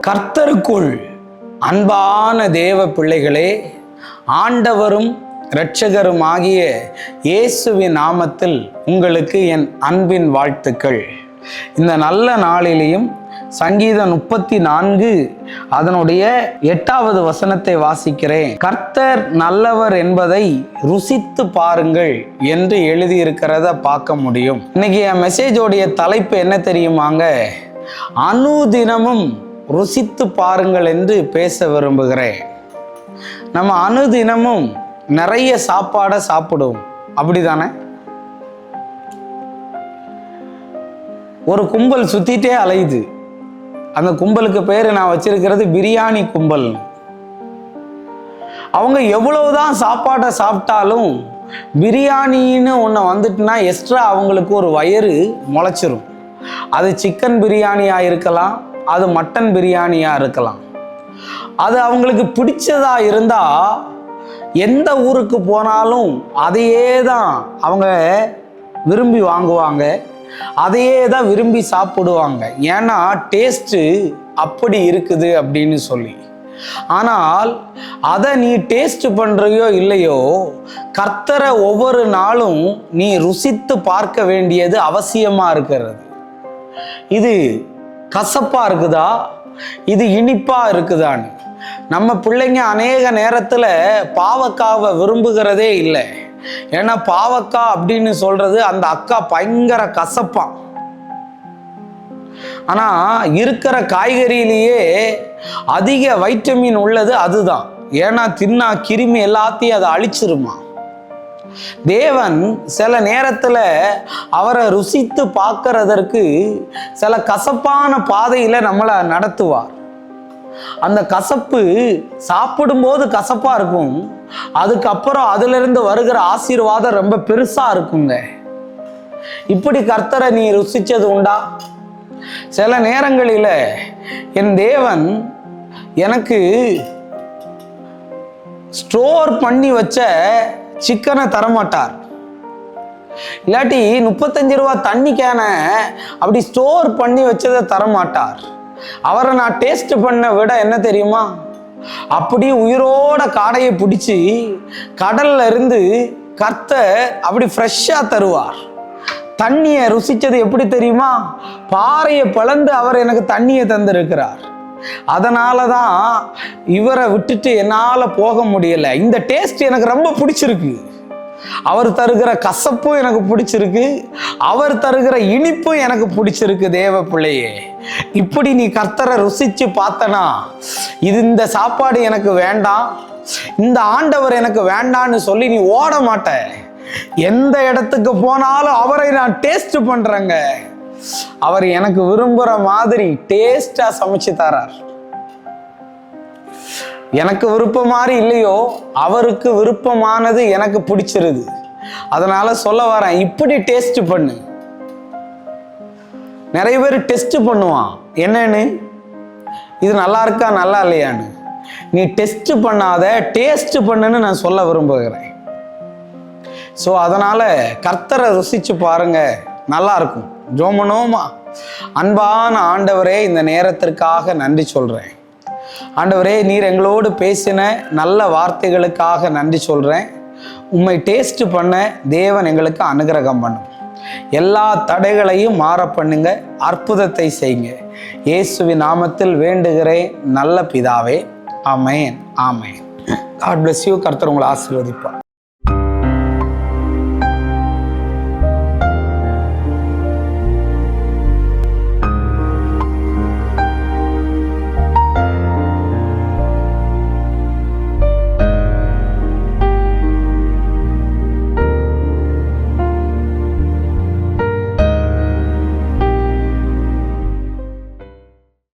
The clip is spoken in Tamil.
கர்த்தருக்குள் அன்பான தேவ பிள்ளைகளே, ஆண்டவரும் இரட்சகரும் ஆகிய இயேசுவின் நாமத்தில் உங்களுக்கு என் அன்பின் வாழ்த்துக்கள். இந்த நல்ல நாளிலேயும் சங்கீதம் 34 அதனுடைய 8வது வசனத்தை வாசிக்கிறேன். கர்த்தர் நல்லவர் என்பதை ருசித்து பாருங்கள் என்று எழுதியிருக்கிறத பார்க்க முடியும். இன்னைக்கு என் மெசேஜோடைய தலைப்பு என்ன தெரியுமாங்க? அனுதினமும் ருசித்து பாருங்கள் என்று பேச விரும்புகிறேன். நம்ம அனுதினமும் நிறைய சாப்பாடை சாப்பிடுவோம், அப்படிதானே? ஒரு கும்பல் சுத்திட்டே அலையுது. அந்த கும்பலுக்கு பேர் நான் வச்சிருக்கிறது பிரியாணி கும்பல். அவங்க எவ்வளவுதான் சாப்பாட்டை சாப்பிட்டாலும் பிரியாணின்னு ஒன்று வந்துட்டுனா எக்ஸ்ட்ரா அவங்களுக்கு ஒரு வயிறு முளைச்சிரும். அது சிக்கன் பிரியாணியாக இருக்கலாம், அது மட்டன் பிரியாணியாக இருக்கலாம். அது அவங்களுக்கு பிடிச்சதா இருந்தால் எந்த ஊருக்கு போனாலும் அதையே தான் அவங்க விரும்பி வாங்குவாங்க, அதையே தான் விரும்பி சாப்பிடுவாங்க. ஏன்னா டேஸ்ட்டு அப்படி இருக்குது அப்படின்னு சொல்லி. ஆனால் அதை நீ டேஸ்ட் பண்ணுறியோ இல்லையோ, கர்த்தரை ஒவ்வொரு நாளும் நீ ருசித்து பார்க்க வேண்டியது அவசியமாக இருக்கிறது. இது கசப்பா இருக்குதா, இது இனிப்பா இருக்குதான்னு. நம்ம பிள்ளைங்க அநேக நேரத்தில் பாவக்காவை விரும்புகிறதே இல்லை. ஏன்னா பாவக்காய் அப்படின்னு சொல்றது அந்த அக்கா பயங்கர கசப்பான். ஆனா இருக்கிற காய்கறியிலேயே அதிக வைட்டமின் உள்ளது அதுதான். ஏன்னா தின்னா கிருமி எல்லாத்தையும் அதை அழிச்சிருமா. தேவன் சில நேரத்தில் அவரை ருசித்து பார்க்கறதற்கு சில கசப்பான பாதையில் நம்மளை நடத்துவார். அந்த கசப்பு சாப்பிடும்போது கசப்பா இருக்கும், அதுக்கப்புறம் அதிலிருந்து வருகிற ஆசீர்வாதம் ரொம்ப பெருசா இருக்குங்க. இப்படி கர்த்தரை நீ ருசிச்சது உண்டா? சில நேரங்களில் என் தேவன் எனக்கு ஸ்டோர் பண்ணி வச்ச சிக்கனை தரமாட்டார். இல்லாட்டி 35 ரூபா தண்ணி கேனை அப்படி ஸ்டோர் பண்ணி வச்சதை தரமாட்டார். அவரை நான் டேஸ்ட் பண்ண விட என்ன தெரியுமா, அப்படி உயிரோட காடையை பிடிச்சி கடல்ல இருந்து கர்த்தர் அப்படி ஃப்ரெஷ்ஷா தருவார். தண்ணியை ருசிச்சது எப்படி தெரியுமா? பாறையை பிளந்து அவர் எனக்கு தண்ணியை தந்திருக்கிறார். அதனால தான் இவரை விட்டுட்டு என்னால் போக முடியலை. இந்த டேஸ்ட் எனக்கு ரொம்ப பிடிச்சிருக்கு. அவர் தருகிற கசப்பும் எனக்கு பிடிச்சிருக்கு, அவர் தருகிற இனிப்பும் எனக்கு பிடிச்சிருக்கு. தேவ பிள்ளையே, இப்படி நீ கர்த்தரை ருசிச்சு பார்த்தனா, இந்த சாப்பாடு எனக்கு வேண்டாம், இந்த ஆண்டவர் எனக்கு வேண்டான்னு சொல்லி நீ ஓட மாட்ட. எந்த இடத்துக்கு போனாலும் அவரை நான் டேஸ்ட் பண்றேங்க, அவர் எனக்கு விரும்புற மாதிரி டேஸ்டா சமைச்சு தரார். எனக்கு விருப்பம் மாதிரி இல்லையோ, அவருக்கு விருப்பமானது எனக்கு பிடிச்சிருது. அதனால சொல்ல வரேன், இப்படி டேஸ்ட் பண்ணு. நிறைய பேர் டெஸ்ட் பண்ணுவான், என்னன்னு, இது நல்லா இருக்கா நல்லா இல்லையான்னு. நீ டெஸ்ட் பண்ணாத, டேஸ்ட் பண்ணுன்னு நான் சொல்ல விரும்புகிறேன். ஸோ அதனால கர்த்தரை ருசிச்சு பாருங்க, நல்லா இருக்கும். ஜோமனோமா. அன்பான ஆண்டவரே, இந்த நேரத்திற்காக நன்றி சொல்றேன். ஆண்டவரே, நீர் எங்களோடு பேசின நல்ல வார்த்தைகளுக்காக நன்றி சொல்றேன். உம்மை டேஸ்ட் பண்ண தேவன் எங்களுக்கு அனுகிரகம் பண்ணும். எல்லா தடைகளையும் மாற பண்ணுங்க, அற்புதத்தை செய்யுங்க. இயேசுவின் நாமத்தில் வேண்டுகிறேன் நல்ல பிதாவே. ஆமென், ஆமென். God bless you. கர்த்தர் உங்களை ஆசீர்வதிப்பார்.